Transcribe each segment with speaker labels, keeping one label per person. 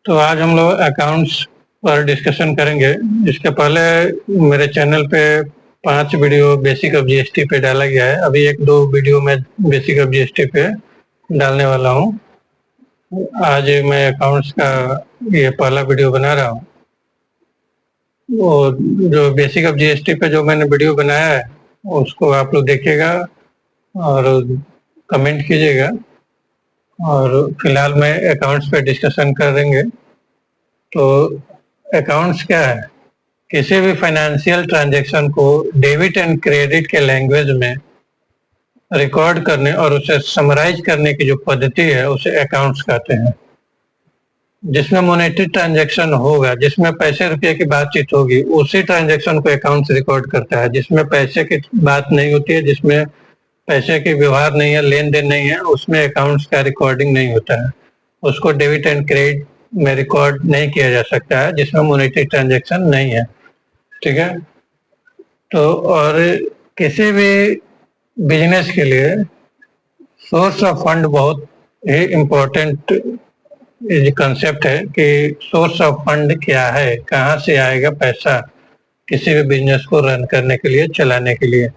Speaker 1: तो आज हम लोग अकाउंट्स पर डिस्कशन करेंगे। इसके पहले मेरे चैनल पे 5 वीडियो बेसिक ऑफ जीएसटी पे डाला गया है। अभी 1-2 वीडियो मैं बेसिक ऑफ जीएसटी पे डालने वाला हूँ। आज मैं अकाउंट्स का ये पहला वीडियो बना रहा हूँ। वो जो बेसिक ऑफ जीएसटी पे जो मैंने वीडियो बनाया है उसको आप लोग देखिएगा और कमेंट कीजिएगा। और फिलहाल मैं अकाउंट्स पे डिस्कशन करेंगे। तो अकाउंट्स क्या है? किसी भी फाइनेंशियल ट्रांजैक्शन को डेबिट एंड क्रेडिट के लैंग्वेज में रिकॉर्ड करने और उसे समराइज करने की जो पद्धति है उसे अकाउंट्स कहते हैं। जिसमें मॉनेटरी ट्रांजैक्शन होगा, जिसमें पैसे रुपये की बातचीत होगी, उसी ट्रांजैक्शन को अकाउंट्स रिकॉर्ड करता है। जिसमें पैसे की बात नहीं होती है, जिसमें पैसे की व्यवहार नहीं है, लेन देन नहीं है, उसमें अकाउंट्स का रिकॉर्डिंग नहीं होता है। उसको डेबिट एंड क्रेडिट में रिकॉर्ड नहीं किया जा सकता है जिसमें मॉनेटरी ट्रांजैक्शन नहीं है। ठीक है। तो और किसी भी बिजनेस के लिए सोर्स ऑफ फंड बहुत ही इम्पोर्टेंट कंसेप्ट है कि सोर्स ऑफ फंड क्या है, कहाँ से आएगा पैसा किसी भी बिजनेस को रन करने के लिए, चलाने के लिए।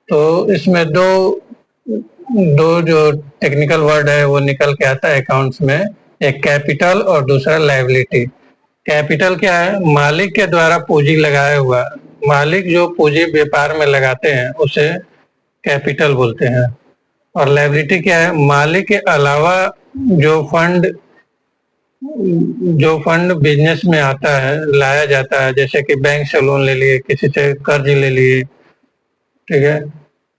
Speaker 1: तो इसमें दो जो टेक्निकल वर्ड है वो निकल के आता है अकाउंट्स में। एक कैपिटल और दूसरा लायबिलिटी। कैपिटल क्या है? मालिक के द्वारा पूंजी लगाया हुआ, मालिक जो पूंजी व्यापार में लगाते हैं उसे कैपिटल बोलते हैं। और लायबिलिटी क्या है? मालिक के अलावा जो फंड बिजनेस में आता है, लाया जाता है, जैसे कि बैंक से लोन ले लिए, किसी से कर्ज ले लिए, ठीक है,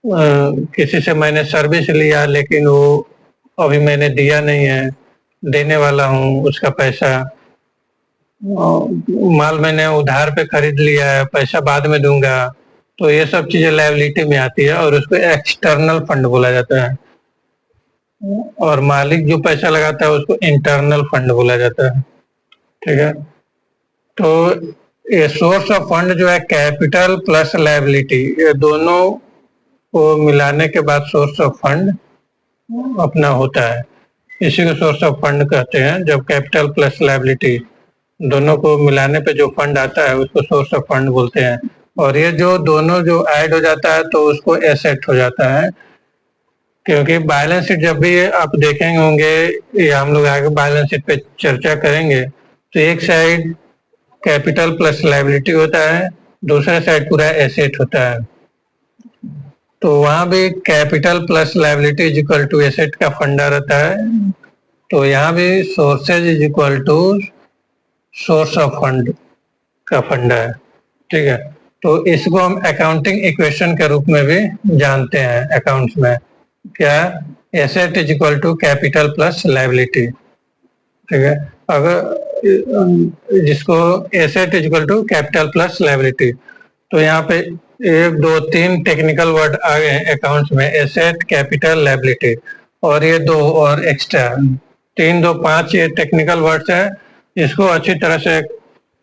Speaker 1: किसी से मैंने सर्विस लिया लेकिन वो अभी मैंने दिया नहीं है, देने वाला हूँ उसका पैसा। माल मैंने उधार पे खरीद लिया है, पैसा बाद में दूंगा, तो ये सब चीजें लायबिलिटी में आती है और उसको एक्सटर्नल फंड बोला जाता है। और मालिक जो पैसा लगाता है उसको इंटरनल फंड बोला जाता है। ठीक है। तो ये सोर्स ऑफ फंड जो है कैपिटल प्लस लायबिलिटी, ये दोनों को मिलाने के बाद सोर्स ऑफ फंड अपना होता है। इसी को सोर्स ऑफ फंड कहते हैं। जब कैपिटल प्लस लायबिलिटी दोनों को मिलाने पे जो फंड आता है उसको सोर्स ऑफ फंड बोलते हैं। और ये जो दोनों जो ऐड हो जाता है तो उसको एसेट हो जाता है। क्योंकि बैलेंस शीट जब भी आप देखेंगे होंगे या हम लोग आगे बैलेंस शीट पे चर्चा करेंगे तो एक साइड कैपिटल प्लस लायबिलिटी होता है, दूसरा साइड पूरा एसेट होता है। तो वहां भी capital plus liability is equal to asset का फंडा रहता है। तो यहाँ भी sources is equal to source of fund का फंडा है। ठीक है। तो इसको हम अकाउंटिंग इक्वेशन के रूप में भी जानते हैं अकाउंट्स में। क्या? Asset is equal to capital plus liability. ठीक है। अगर जिसको asset is equal to capital plus liability, तो यहाँ पे 1-2-3 टेक्निकल वर्ड आ गए अकाउंट्स में, एसेट, कैपिटल, लायबिलिटी, और ये 2 और एक्स्ट्रा 3-2-5 ये टेक्निकल वर्ड्स है। इसको अच्छी तरह से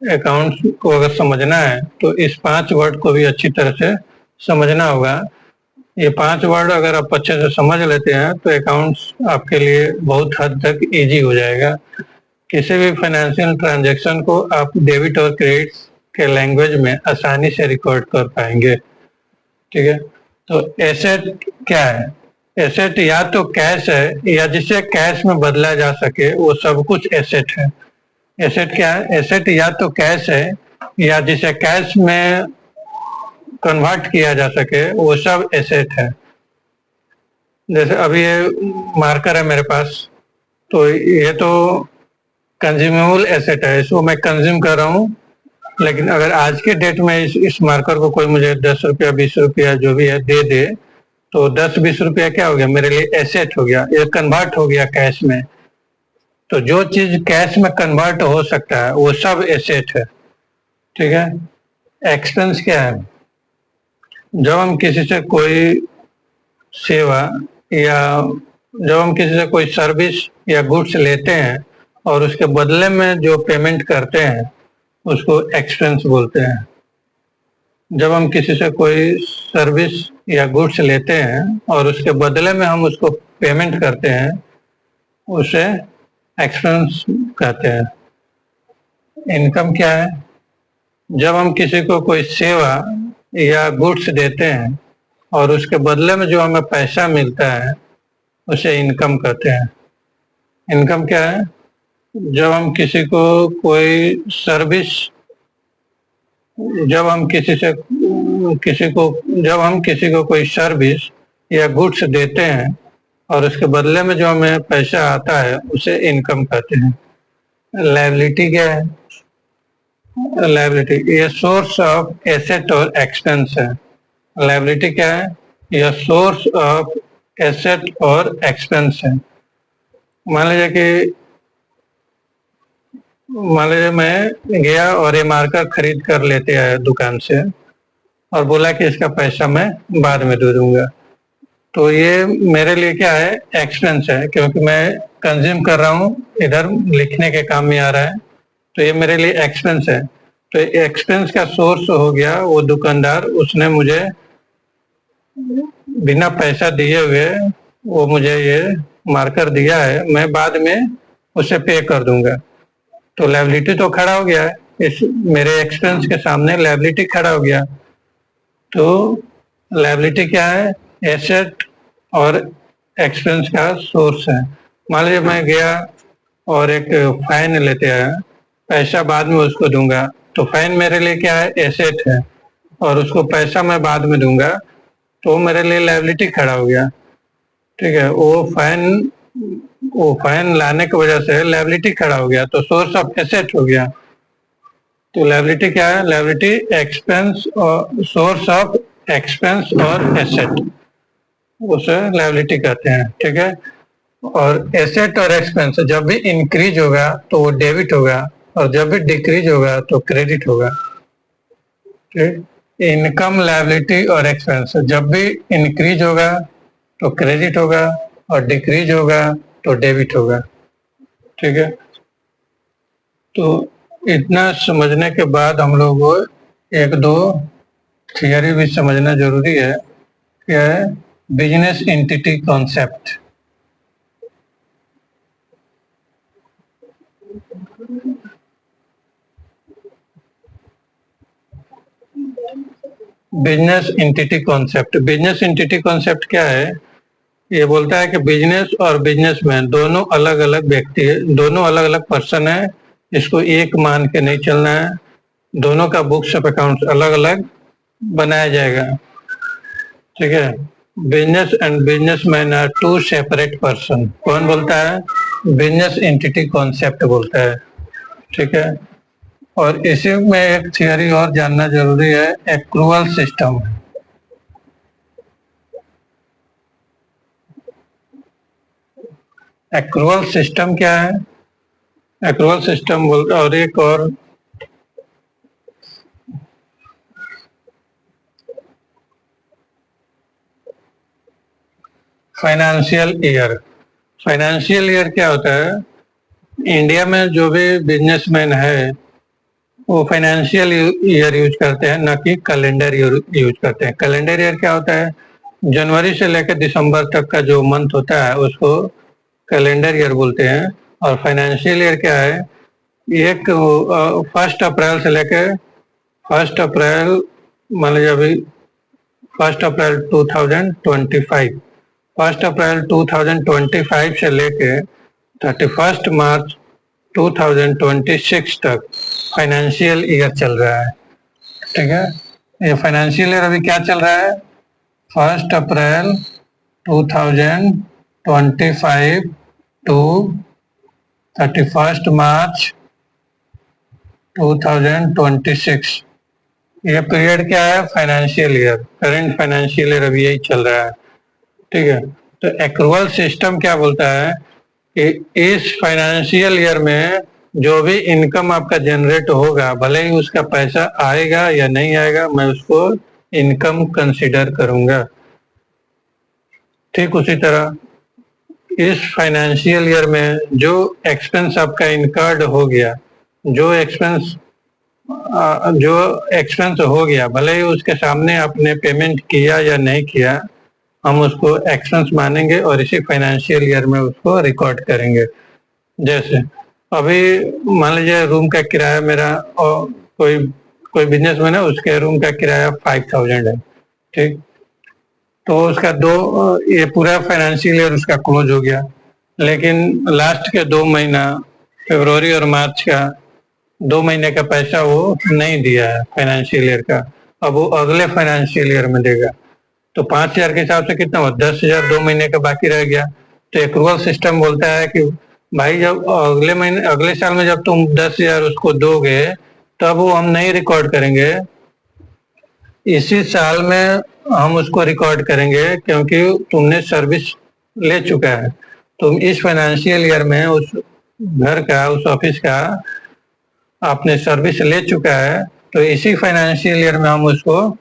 Speaker 1: अकाउंट्स को अगर समझना है तो इस 5 वर्ड को भी अच्छी तरह से समझना होगा। ये 5 वर्ड अगर आप अच्छे से समझ लेते हैं तो अकाउंट्स आपके लिए बहुत हद तक इजी हो जाएगा। किसी भी फाइनेंशियल ट्रांजैक्शन को आप डेबिट और क्रेडिट के लैंग्वेज में आसानी से रिकॉर्ड कर पाएंगे। ठीक है। तो एसेट क्या है? एसेट या तो कैश है या जिसे कैश में बदला जा सके वो सब कुछ एसेट है। एसेट क्या है? एसेट या तो कैश है या जिसे कैश में कन्वर्ट किया जा सके वो सब एसेट है। जैसे अभी ये मार्कर है मेरे पास, तो ये तो कंज्यूमेबल एसेट है, इसको मैं कंज्यूम कर रहा हूँ। लेकिन अगर आज के डेट में इस मार्कर को कोई मुझे 10 रुपया 20 रुपया जो भी है दे दे तो 10-20 रुपया क्या हो गया? मेरे लिए एसेट हो गया, ये कन्वर्ट हो गया कैश में। तो जो चीज कैश में कन्वर्ट हो सकता है वो सब एसेट है। ठीक है। एक्सपेंस क्या है? जब हम किसी से कोई सेवा या जब हम किसी से कोई सर्विस या गुड्स लेते हैं और उसके बदले में जो पेमेंट करते हैं उसको एक्सपेंस बोलते हैं। जब हम किसी से कोई सर्विस या गुड्स लेते हैं और उसके बदले में हम उसको पेमेंट करते हैं उसे एक्सपेंस कहते हैं। इनकम क्या है? जब हम किसी को कोई सेवा या गुड्स देते हैं और उसके बदले में जो हमें पैसा मिलता है उसे इनकम कहते हैं। इनकम क्या है? जब हम किसी को कोई सर्विस जब हम किसी को कोई सर्विस या गुड्स देते हैं और उसके बदले में जो हमें पैसा आता है उसे इनकम कहते हैं। लायबिलिटी क्या है? लायबिलिटी ये सोर्स ऑफ एसेट और एक्सपेंस है। लायबिलिटी क्या है? यह सोर्स ऑफ एसेट और एक्सपेंस है। मान लीजिए मैं गया और ये मार्कर खरीद कर लेते आया दुकान से और बोला कि इसका पैसा मैं बाद में दे दूंगा, तो ये मेरे लिए क्या है? एक्सपेंस है, क्योंकि मैं कंज्यूम कर रहा हूँ, इधर लिखने के काम में आ रहा है, तो ये मेरे लिए एक्सपेंस है। तो एक्सपेंस का सोर्स हो गया वो दुकानदार, उसने मुझे बिना पैसा दिए हुए वो मुझे ये मार्कर दिया है, मैं बाद में उसे पे कर दूंगा। तो लायबिलिटी तो खड़ा हो गया है, इस मेरे एक्सपेंस के सामने लायबिलिटी खड़ा हो गया। तो लायबिलिटी क्या है? एसेट और एक्सपेंस का सोर्स है। मान लीजिए मैं गया और एक फाइन लेते आया, पैसा बाद में उसको दूंगा, तो फाइन मेरे लिए क्या है? एसेट है, और उसको पैसा मैं बाद में दूंगा तो मेरे लिए लायबिलिटी खड़ा हो गया। ठीक है, वो फाइन लाने की वजह से लायबिलिटी खड़ा हो गया, तो सोर्स ऑफ एसेट हो गया। तो लायबिलिटी क्या है? लायबिलिटी एक्सपेंस और सोर्स ऑफ एक्सपेंस और एसेट, उसे लायबिलिटी कहते हैं। ठीक है, और एसेट और एक्सपेंस जब भी इंक्रीज होगा तो वो डेबिट होगा, और जब भी डिक्रीज होगा तो क्रेडिट होगा। ठीक, इनकम, लायबिलिटी और एक्सपेंस जब भी इंक्रीज होगा तो क्रेडिट होगा, और डिक्रीज होगा तो डेबिट होगा। ठीक है, तो इतना समझने के बाद हम लोग को एक दो थियरी भी समझना जरूरी है। क्या है? Business entity concept. Business entity concept क्या है? ये बोलता है कि बिजनेस और बिजनेसमैन दोनों अलग अलग व्यक्ति है, दोनों अलग अलग पर्सन है, इसको एक मान के नहीं चलना है, दोनों का बुक्स ऑफ अकाउंट अलग अलग बनाया जाएगा। ठीक है, business and businessman are two separate person. कौन बोलता है? बिजनेस एंटिटी कॉन्सेप्ट बोलता है। ठीक है, और इसी में एक थियरी और जानना जरूरी है, एक्रूअल सिस्टम। एक्रूअल सिस्टम क्या है? एक्रूअल सिस्टम और एक और फाइनेंशियल ईयर। फाइनेंशियल ईयर क्या होता है? इंडिया में जो भी बिजनेसमैन है वो फाइनेंशियल ईयर यूज करते हैं, ना कि कैलेंडर ईयर यूज करते हैं। कैलेंडर ईयर क्या होता है? जनवरी से लेकर दिसंबर तक का जो मंथ होता है उसको कैलेंडर ईयर बोलते हैं। और फाइनेंशियल ईयर क्या है? एक 1 अप्रैल से लेकर 1 अप्रैल, मान लीजिए अभी 1 अप्रैल 2025, 1 अप्रैल 2025 से लेके 31 मार्च 2026 तक फाइनेंशियल ईयर चल रहा है। ठीक है, ये फाइनेंशियल ईयर अभी क्या चल रहा है? 1 अप्रैल 2025 टू 31 मार्च 2026, ये पीरियड क्या है? Financial year. Current financial year अभी यही चल रहा है। ठीक है, तो एक्रूअल सिस्टम क्या बोलता है कि इस फाइनेंशियल ईयर में जो भी इनकम आपका जनरेट होगा, भले ही उसका पैसा आएगा या नहीं आएगा, मैं उसको इनकम कंसीडर करूंगा। ठीक उसी तरह इस फाइनेंशियल ईयर में जो एक्सपेंस आपका इनकर्ड हो गया, जो एक्सपेंस हो गया, भले ही उसके सामने आपने पेमेंट किया या नहीं किया, हम उसको एक्सपेंस मानेंगे और इसी फाइनेंशियल ईयर में उसको रिकॉर्ड करेंगे। जैसे अभी मान लीजिए रूम का किराया मेरा, और कोई कोई बिजनेसमैन है, उसके रूम का किराया 5000 है, ठीक। तो उसका ये पूरा फाइनेंशियल ईयर उसका क्लोज हो गया, लेकिन लास्ट के 2 महीना, फरवरी और मार्च का 2 महीने का पैसा वो नहीं दिया है फाइनेंशियल ईयर का। अब वो अगले फाइनेंशियल ईयर में देगा। तो 5000 के हिसाब से कितना हुआ, 10,000 2 महीने का बाकी रह गया। तो एक्रूअल सिस्टम बोलता है कि भाई जब अगले महीने, अगले साल में जब तुम 10,000 उसको दोगे, तब वो हम नहीं रिकॉर्ड करेंगे, इसी साल में हम उसको रिकॉर्ड करेंगे, क्योंकि तुमने सर्विस ले चुका है। तुम इस फाइनेंशियल ईयर में उस घर का, उस ऑफिस का आपने सर्विस ले चुका है, तो इसी फाइनेंशियल ईयर में हम उसको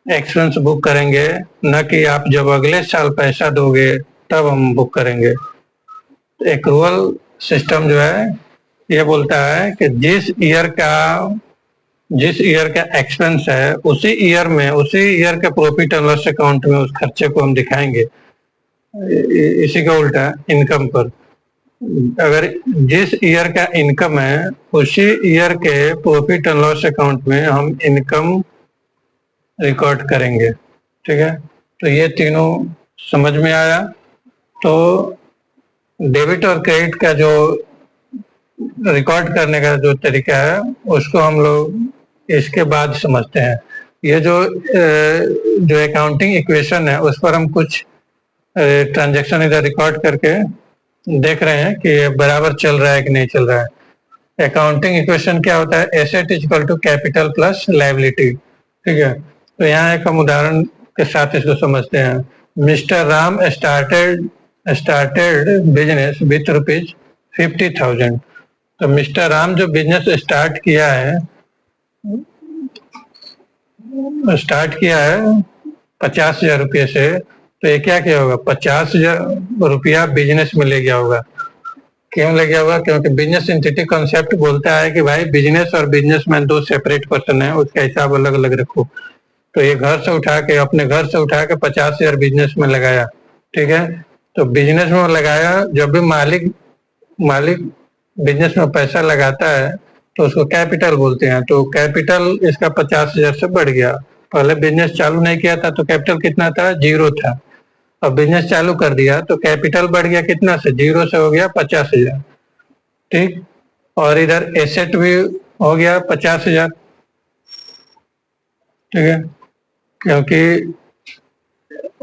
Speaker 1: एक्सपेंस बुक करेंगे, न कि आप जब अगले साल पैसा दोगे तब हम बुक करेंगे। एक्रूअल सिस्टम जो है ये बोलता है कि जिस ईयर का एक्सपेंस है, उसी ईयर के प्रॉफिट एंड लॉस अकाउंट में उस खर्चे को हम दिखाएंगे। इसी का उल्टा इनकम पर, अगर जिस ईयर का इनकम है, उसी ईयर के प्रॉफिट एंड लॉस अकाउंट में हम इनकम रिकॉर्ड करेंगे, ठीक है। तो ये तीनों समझ में आया। तो डेबिट और क्रेडिट का जो रिकॉर्ड करने का जो तरीका है, उसको हम लोग इसके बाद समझते हैं। ये जो अकाउंटिंग इक्वेशन है, उस पर हम कुछ ट्रांजैक्शन इधर रिकॉर्ड करके देख रहे हैं कि बराबर चल रहा है कि नहीं चल रहा है। अकाउंटिंग इक्वेशन क्या होता है, asset is equal to capital plus liability, ठीक है। तो यहाँ एक हम उदाहरण के साथ इसको समझते हैं। Mister Ram started business with ₹50,000। तो मिस्टर राम जो बिजनेस स्टार्ट किया है 50,000 रुपये से, तो ये क्या किया होगा, 50,000 रुपया बिजनेस में ले गया होगा। क्यों ले गया होगा, क्योंकि बिजनेस एंटिटी कॉन्सेप्ट बोलता है कि भाई बिजनेस और बिजनेसमैन दो सेपरेट पर्सन है, उसका हिसाब अलग अलग रखो। तो ये अपने घर से उठा के 50,000 बिजनेस में लगाया, ठीक है। तो बिजनेस में लगाया, जब भी मालिक बिजनेस में पैसा लगाता है तो उसको कैपिटल बोलते हैं। तो कैपिटल इसका 50,000 से बढ़ गया। पहले बिजनेस चालू नहीं किया था तो कैपिटल कितना था, 0 था। अब बिजनेस चालू कर दिया तो कैपिटल बढ़ गया, कितना से, 0 से हो गया 50,000, ठीक। और इधर एसेट भी हो गया 50,000, ठीक है। क्योंकि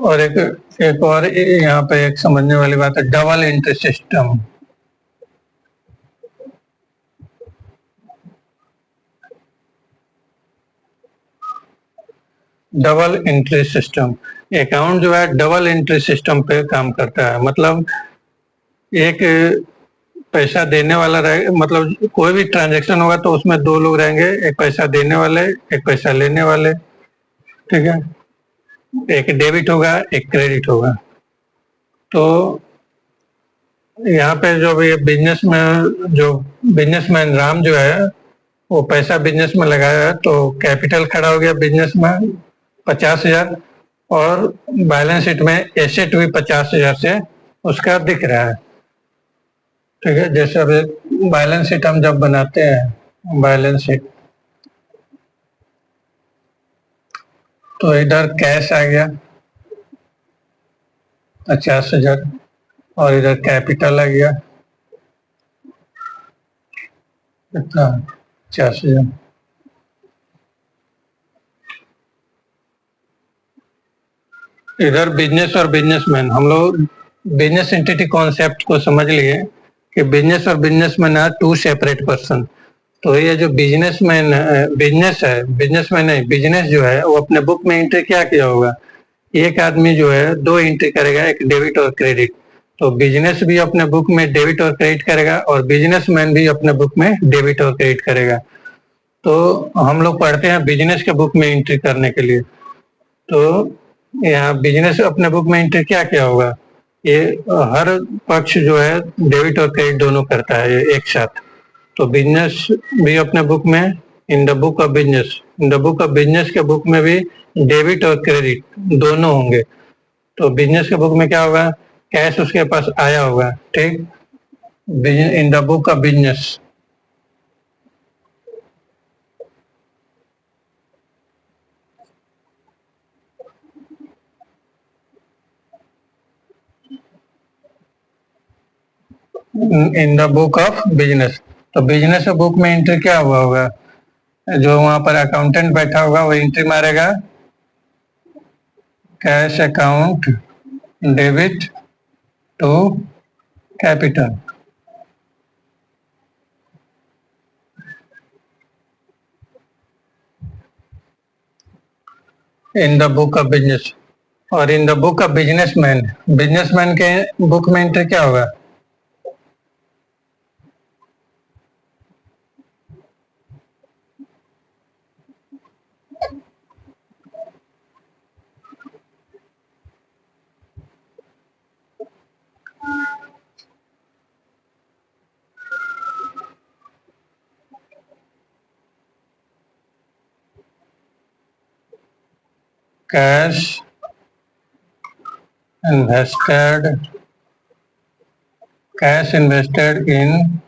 Speaker 1: और एक और यहाँ पे एक समझने वाली बात है, double entry system. Double entry system account जो है डबल एंट्री सिस्टम पे काम करता है। मतलब एक पैसा देने वाला रहे, मतलब कोई भी ट्रांजैक्शन होगा तो उसमें 2 लोग रहेंगे, एक पैसा देने वाले, एक पैसा लेने वाले, ठीक है। एक डेबिट होगा, एक क्रेडिट होगा। तो यहाँ पे जो भी बिजनेसमैन राम जो है वो पैसा बिजनेस में लगाया, तो कैपिटल खड़ा हो गया बिजनेस में 50,000, और बैलेंस शीट में एसेट भी 50,000 से उसका दिख रहा है, ठीक है। जैसे अभी बैलेंस शीट हम जब बनाते हैं, बैलेंस शीट, तो इधर कैश आ गया 50,000, और इधर कैपिटल आ गया कितना, 50,000। इधर बिजनेस और बिजनेसमैन, हम लोग बिजनेस एंटिटी कॉन्सेप्ट को समझ लिए कि बिजनेस और बिजनेसमैन आर 2 सेपरेट पर्सन। तो ये जो बिजनेस जो है वो अपने बुक में एंट्री क्या किया होगा, एक आदमी जो है 2 एंट्री करेगा, एक डेबिट और क्रेडिट। तो बिजनेस भी अपने बुक में डेबिट और क्रेडिट करेगा, और बिजनेसमैन भी अपने बुक में डेबिट और क्रेडिट करेगा। तो हम लोग पढ़ते हैं बिजनेस के बुक में एंट्री करने के लिए, तो यहाँ बिजनेस अपने बुक में एंट्री क्या क्या होगा, ये हर पक्ष जो है डेबिट और क्रेडिट दोनों करता है ये एक साथ। तो बिजनेस भी अपने बुक में, इन द बुक ऑफ बिजनेस के बुक में भी डेबिट और क्रेडिट दोनों होंगे। तो बिजनेस के बुक में क्या होगा, कैश उसके पास आया होगा, ठीक। in the book of business. In the book of business, तो बिजनेस बुक में एंट्री क्या हुआ होगा? जो वहां पर अकाउंटेंट बैठा होगा वो एंट्री मारेगा, cash account debit to capital. In the book of business. और in the book of businessman, businessman के बुक में एंट्री क्या होगा? Cash invested in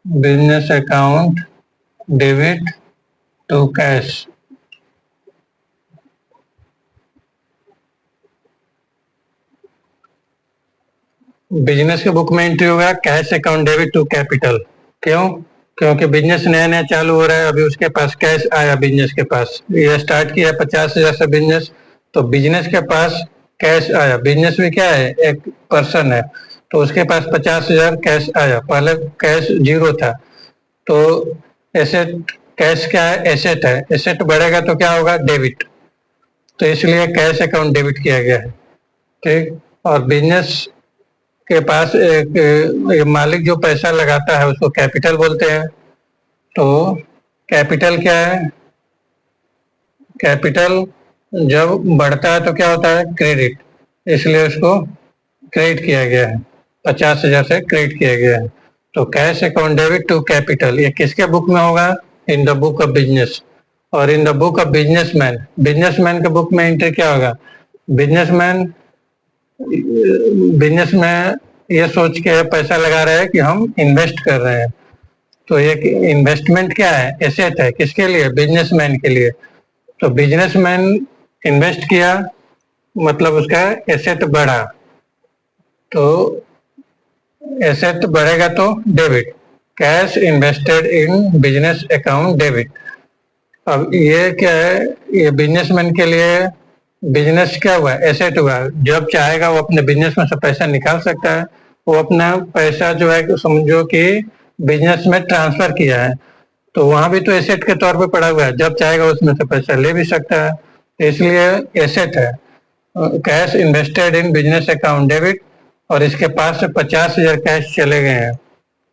Speaker 1: business account debit to cash. Business के बुक में एंट्री होगा cash account debit to capital. क्यों? क्योंकि बिजनेस नया नया चालू हो रहा है, अभी उसके पास कैश आया, बिजनेस के पास ये स्टार्ट किया 50,000 से बिजनेस, तो बिजनेस के पास कैश आया। बिजनेस में क्या है, एक पर्सन है, तो उसके पास 50,000 कैश आया, पहले कैश जीरो था। तो एसेट, कैश क्या है, एसेट है, एसेट बढ़ेगा तो क्या होगा, डेबिट, तो इसलिए कैश अकाउंट डेबिट किया गया है। ठीक, और बिजनेस के पास एक मालिक जो पैसा लगाता है उसको कैपिटल बोलते हैं। तो कैपिटल क्या है, कैपिटल जब बढ़ता है तो क्या होता है, क्रेडिट, इसलिए उसको क्रेडिट किया गया है, 50,000 से क्रेडिट किया गया है। तो cash account debit to capital, ये किसके बुक में होगा, in the book of business. और in the book of businessman, businessman के बुक में एंट्री क्या होगा? बिजनेसमैन बिजनेस में ये सोच के पैसा लगा रहे हैं कि हम इन्वेस्ट कर रहे हैं, तो ये इन्वेस्टमेंट क्या है, एसेट है, किसके लिए, बिजनेसमैन के लिए। तो बिजनेसमैन इन्वेस्ट किया, मतलब उसका एसेट बढ़ा, तो एसेट बढ़ेगा तो debit, cash invested in business account debit. अब ये क्या है, ये बिजनेसमैन के लिए बिजनेस क्या हुआ, एसेट हुआ, जब चाहेगा वो अपने बिजनेस में से पैसा निकाल सकता है। वो अपना पैसा जो है समझो कि बिजनेस में ट्रांसफर किया है, तो वहां भी तो एसेट के तौर पे पड़ा हुआ है, जब चाहेगा उसमें से पैसा ले भी सकता है, तो इसलिए एसेट है। Cash invested in business account debit, और इसके पास से 50,000 कैश चले गए हैं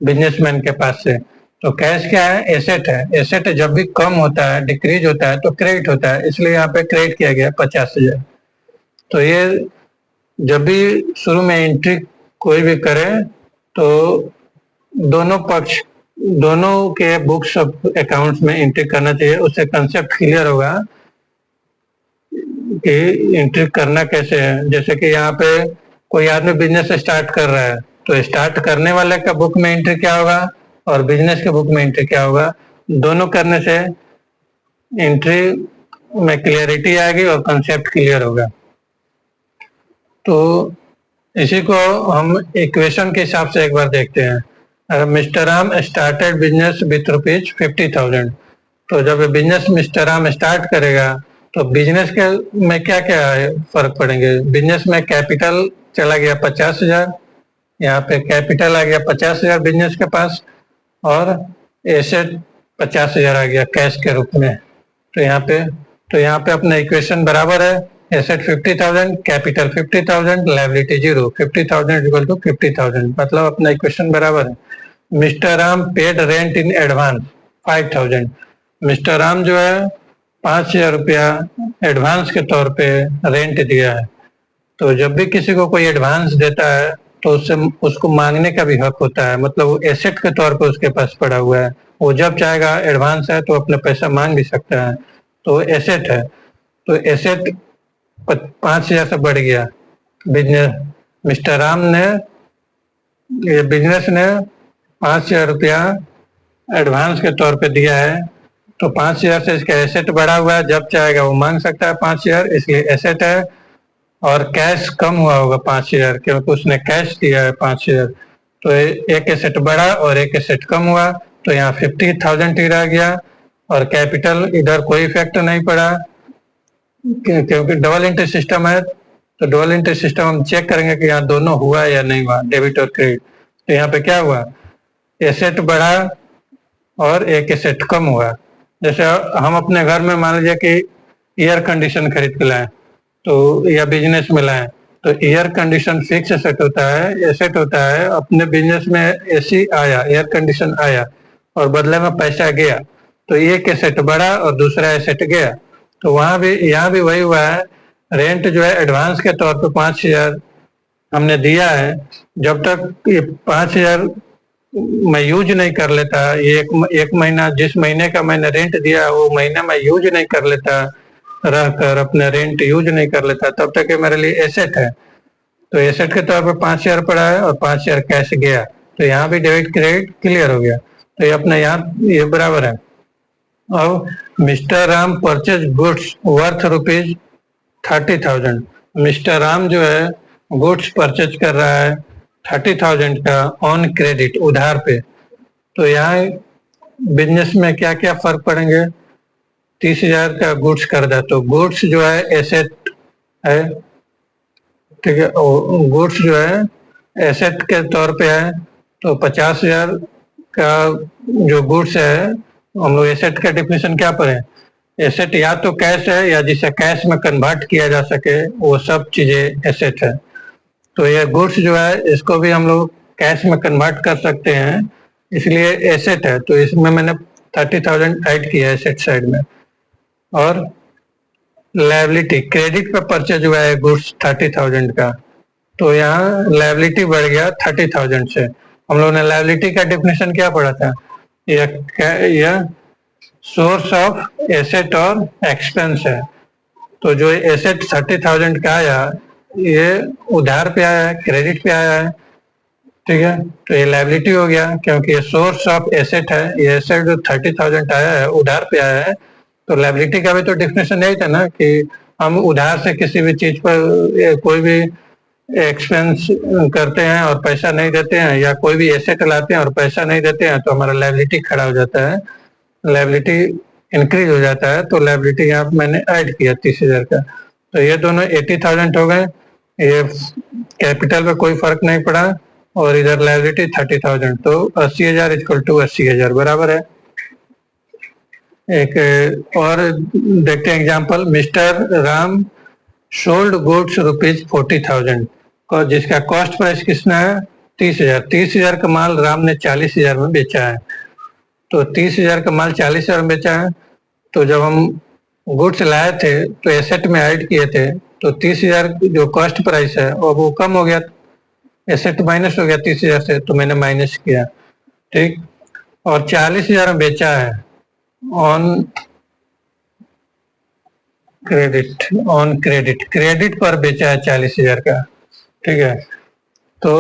Speaker 1: बिजनेसमैन के पास से, तो कैश क्या है, एसेट है। एसेट जब भी कम होता है, डिक्रीज होता है, तो क्रेडिट होता है, इसलिए यहाँ पे क्रेडिट किया गया 50,000। तो ये जब भी शुरू में एंट्री कोई भी करे तो दोनों पक्ष, दोनों के बुक्स ऑफ अकाउंट्स में एंट्री करना चाहिए, उससे कंसेप्ट क्लियर होगा कि एंट्री करना कैसे है। जैसे कि यहाँ पे कोई आदमी बिजनेस स्टार्ट कर रहा है, तो स्टार्ट करने वाले का बुक में एंट्री क्या होगा और बिजनेस के बुक में एंट्री क्या होगा, दोनों करने से एंट्री में क्लियरिटी आएगी और कंसेप्ट क्लियर होगा। तो इसी को हम इक्वेशन के हिसाब से एक बार देखते हैं। Mister Ram started business with rupees 50,000, तो जब बिजनेस मिस्टर राम स्टार्ट करेगा तो बिजनेस के में क्या क्या फर्क पड़ेंगे, बिजनेस में कैपिटल चला गया 50,000, यहाँ पे कैपिटल आ गया 50,000 बिजनेस के पास, और एसेट 50,000 आ गया कैश के रूप में। तो यहाँ पे अपना इक्वेशन बराबर है, asset 50,000, capital 50,000, liability 0, 50,000 equal to 50,000, मतलब अपना इक्वेशन बराबर है। Mister Ram paid rent in advance 5,000, mister Ram जो है 5,000 रुपया एडवांस के तौर पे रेंट दिया है। तो जब भी किसी को कोई एडवांस देता है तो उससे उसको मांगने का भी हक होता है, मतलब वो एसेट के तौर पे उसके पास पड़ा हुआ है, वो जब चाहेगा, एडवांस है तो अपने पैसा मांग भी सकता है, तो एसेट है। तो एसेट 5,000 से बढ़ गया बिजनेस, मिस्टर राम ने, ये बिजनेस ने 5,000 रुपया एडवांस के तौर पे दिया है, तो 5,000 से इसका एसेट बढ़ा हुआ है, जब चाहेगा वो मांग सकता है 5,000, इसलिए एसेट है। और कैश कम हुआ होगा 5,000, क्योंकि उसने कैश दिया है 5,000, तो एक एसेट बढ़ा और एक एसेट कम हुआ, तो यहाँ 50,000 ही रह गया। और कैपिटल इधर कोई इफेक्ट नहीं पड़ा, क्योंकि डबल एंट्री सिस्टम है, तो डबल एंट्री सिस्टम हम चेक करेंगे कि यहाँ दोनों हुआ या नहीं हुआ, डेबिट और क्रेडिट। तो यहाँ पे क्या हुआ, एसेट बढ़ा और एक एसेट कम हुआ। जैसे हम अपने घर में मान लीजिए कि एयर कंडीशन खरीद के लाए, तो या बिजनेस में लाए, तो एयर कंडीशन फिक्स एसेट होता है, एसेट होता है। अपने बिजनेस में एसी आया, एयर कंडीशन आया और बदले में पैसा गया, तो एक एसेट बढ़ा और दूसरा एसेट गया। तो वहां भी, यहाँ भी वही हुआ है। रेंट जो है एडवांस के तौर पे 5,000 हमने दिया है, जब तक ये 5,000 मैं यूज नहीं कर लेता, ये एक महीना, जिस महीने का मैंने रेंट दिया वो महीना मैं यूज नहीं कर लेता, रह कर अपने रेंट यूज नहीं कर लेता, तब तक ये मेरे लिए एसेट है। तो एसेट के तौर पर 5,000 पड़ा है और 5,000 कैश गया, तो यहाँ भी डेबिट क्रेडिट क्लियर हो गया। तो ये अपने यहाँ ये बराबर है। अब mister Ram purchase goods worth ₹30,000। Mister Ram जो है गुड्स परचेज कर रहा है 30,000 का ऑन क्रेडिट, उधार पे। तो यहाँ बिजनेस में क्या क्या फर्क पड़ेंगे, 30,000 का गुड्स कर रहा है, तो गुड्स जो है एसेट है, ठीक है। गुड्स जो है एसेट के तौर पे है, तो 50,000 का जो गुड्स है, हम लोग एसेट का डिफिनेशन क्या पढ़े, एसेट या तो कैश है या जिसे कैश में कन्वर्ट किया जा सके, वो सब चीजें एसेट है। तो ये गुड्स जो है इसको भी हम लोग कैश में कन्वर्ट कर सकते हैं, इसलिए एसेट है। तो इसमें मैंने 30,000 ऐड किया है एसेट साइड में। और लायबिलिटी, क्रेडिट पे परचेज हुआ है गुड्स 30,000 का, तो यहाँ लायबिलिटी बढ़ गया 30,000 से। हम लोगों ने लायबिलिटी का डिफिनेशन क्या पढ़ा था, यह सोर्स ऑफ एसेट और एक्सपेंस है। तो जो एसेट 30,000 का आया, ये उधार पे आया है, क्रेडिट पे आया है, ठीक है। तो ये लायबिलिटी हो गया, क्योंकि ये सोर्स ऑफ एसेट है, ये एसेट जो 30,000 आया है उधार पे आया है। तो लायबिलिटी का भी तो डिफिनेशन यही था ना, कि हम उधार से किसी भी चीज पर कोई भी एक्सपेंस करते हैं और पैसा नहीं देते हैं, या कोई भी एसेट लाते हैं और पैसा नहीं देते हैं, तो हमारा लायबिलिटी खड़ा हो जाता है, लायबिलिटी इंक्रीज हो जाता है। तो लायबिलिटी यहाँ मैंने ऐड किया 30,000 का, तो ये दोनों 80,000 हो गए। ये कैपिटल पे कोई फर्क नहीं पड़ा, और इधर लायबिलिटी 30,000, तो 80,000 इक्वल टू 80,000 बराबर है। एक और देखते हैं example, mister Ram sold goods ₹40,000, और जिसका कॉस्ट प्राइस कितना है 30,000। 30,000 का माल राम ने 40,000 में बेचा है। तो 30,000 का माल 40,000 में बेचा है, तो जब हम गुड्स लाए थे तो एसेट में ऐड किए थे, तो 30,000 जो कॉस्ट प्राइस है वो कम हो गया, एसेट माइनस हो गया 30,000 से, तो मैंने माइनस किया, ठीक। और 40,000 में बेचा है on credit, on credit, credit पर बेचा है 40,000 का, ठीक है। तो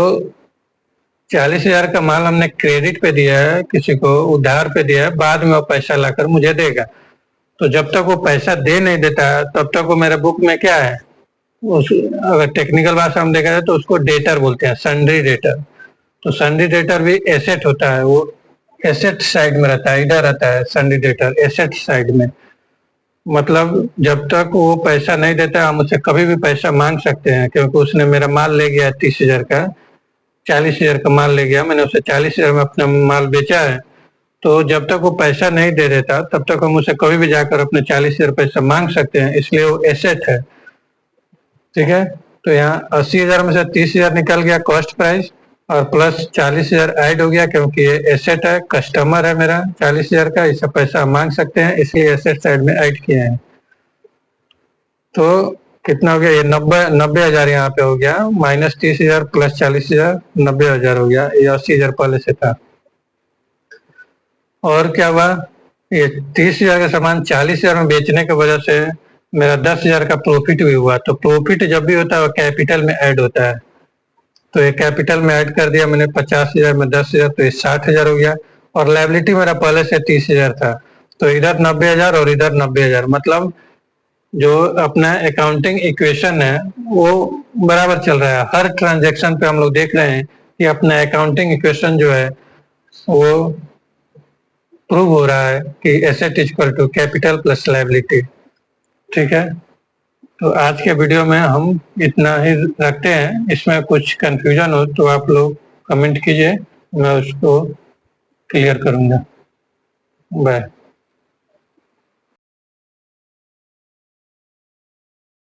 Speaker 1: 40,000 का माल हमने क्रेडिट पे दिया है, किसी को उधार पे दिया है, बाद में वो पैसा लाकर मुझे देगा। तो जब तक वो पैसा दे नहीं देता तब तक वो मेरे बुक में क्या है, उस अगर टेक्निकल भाषा हम देखा जाए तो उसको डेटर बोलते हैं, सन्ड्री डेटर। तो सन्ड्री डेटर भी एसेट होता है, वो एसेट साइड में रहता है, इधर रहता है सन्ड्री डेटर एसेट साइड में। मतलब जब तक वो पैसा नहीं देता हम उससे कभी भी पैसा मांग सकते हैं, क्योंकि उसने मेरा माल ले गया 30,000 का, 40,000 का माल ले गया, मैंने उसे 40,000 में अपना माल बेचा है। तो जब तक वो पैसा नहीं दे देता तब तक हम उसे कभी भी जाकर अपने 40,000 पैसा मांग सकते हैं, इसलिए वो एसेट है, ठीक है। तो यहाँ 80,000 में से 30,000 निकल गया कॉस्ट प्राइस, और प्लस 40,000 ऐड हो गया, क्योंकि ये एसेट है, कस्टमर है मेरा 40,000 का, इससे पैसा मांग सकते हैं, इसलिए एसेट साइड में ऐड किए हैं। तो कितना हो गया, ये 90,000 यहाँ पे हो गया, माइनस 30,000 प्लस 40,000, 90,000 हो गया, ये 80,000 पहले से था। और क्या हुआ, ये 30,000 का सामान 40,000 में बेचने की वजह से मेरा 10,000 का प्रॉफिट भी हुआ। तो प्रॉफिट जब भी होता है वो कैपिटल में ऐड होता है, तो ये कैपिटल में ऐड कर दिया मैंने 50,000 में 10,000, तो ये 60,000 हो गया। और लायबिलिटी मेरा पहले से 30,000 था, तो इधर 90,000 और इधर 90,000, मतलब जो अपना अकाउंटिंग इक्वेशन है वो बराबर चल रहा है। हर ट्रांजैक्शन पे हम लोग देख रहे हैं कि अपना अकाउंटिंग इक्वेशन जो है वो प्रूव हो रहा है कि asset equal to capital plus liability. ठीक है, तो आज के वीडियो में हम इतना ही रखते हैं। इसमें कुछ कंफ्यूजन हो तो आप लोग कमेंट कीजिए, मैं उसको क्लियर करूंगा। बाय।